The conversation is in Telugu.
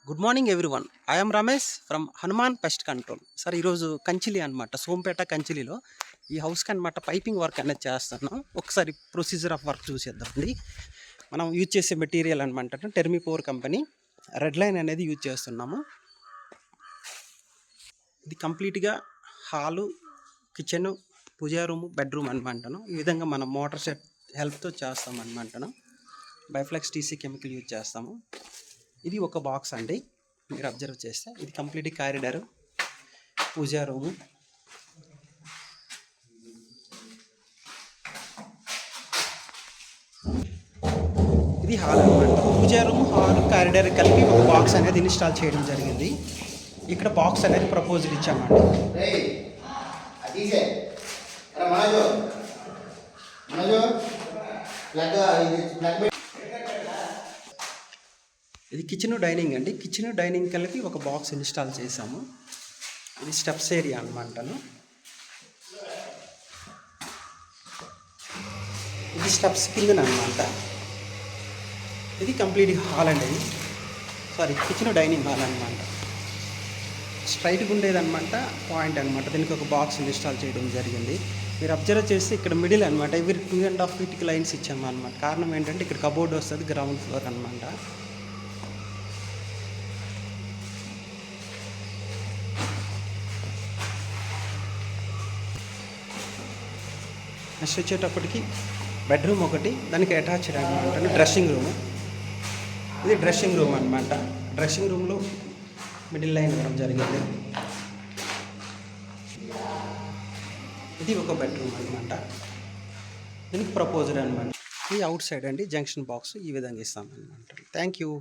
Good morning everyone. I am Ramesh from Hanuman pest control. Sir ఈరోజు కంచిలి అనమాట, సోంపేట కంచిలిలో ఈ హౌస్కి అనమాట పైపింగ్ వర్క్ అనేది చేస్తున్నాం. ఒకసారి ప్రొసీజర్ ఆఫ్ వర్క్ చూసేద్దామండి. మనం యూజ్ చేసే మెటీరియల్ అనమాట టెర్మిపోర్ కంపెనీ రెడ్ లైన్ అనేది యూజ్ చేస్తున్నాము. ఇది కంప్లీట్గా హాలు, కిచెను, పూజా రూము, బెడ్రూమ్ అనమాటను. ఈ విధంగా మనం మోటార్ సెట్ హెల్ప్తో చేస్తాం అనమాటను. బైఫ్లెక్స్ టీసీ కెమికల్ యూజ్ చేస్తాము. ఇది ఒక బాక్స్ అండి. మీరు అబ్జర్వ్ చేస్తే ఇది కంప్లీట్ కారిడారు, పూజా రూము, ఇది హాల్ అనమాట. పూజా రూమ్, హాల్, కారిడార్ కలిపి ఒక బాక్స్ అనేది ఇన్స్టాల్ చేయడం జరిగింది. ఇక్కడ బాక్స్ అనేది ప్రపోజల్ ఇచ్చామండి. ఇది కిచెన్ డైనింగ్ అండి. కిచెన్ డైనింగ్ కలిపి ఒక బాక్స్ ఇన్స్టాల్ చేసాము. ఇది స్టెప్స్ ఏరియా అనమాటను. ఇది స్టెప్స్ కింద అనమాట. ఇది కంప్లీట్ హాల్ అండి. సారీ, కిచెన్ డైనింగ్ హాల్ అనమాట. స్ట్రైట్గా ఉండేదన్నమాట పాయింట్ అనమాట. దీనికి ఒక బాక్స్ ఇన్స్టాల్ చేయడం జరిగింది. మీరు అబ్జర్వ్ చేస్తే ఇక్కడ మిడిల్ అనమాట ఇవి 2.5 ఫీట్కి లైన్స్ ఇచ్చాము అనమాట. కారణం ఏంటంటే ఇక్కడ కబోర్డ్ వస్తుంది, గ్రౌండ్ ఫ్లోర్ అనమాట. నెక్స్ట్ వచ్చేటప్పటికి బెడ్రూమ్ ఒకటి, దానికి అటాచ్డ్ అనమాట డ్రెస్సింగ్ రూము. ఇది డ్రెస్సింగ్ రూమ్ అనమాట. డ్రెస్సింగ్ రూమ్లో మిడిల్ లైన్ ఇవ్వడం జరిగింది. ఇది ఒక బెడ్రూమ్ అనమాట. దీనికి ప్రపోజల్ అనమాట. ఇది అవుట్ సైడ్ అండి, జంక్షన్ బాక్స్ ఈ విధంగా ఇస్తాం అనమాట. Thank you.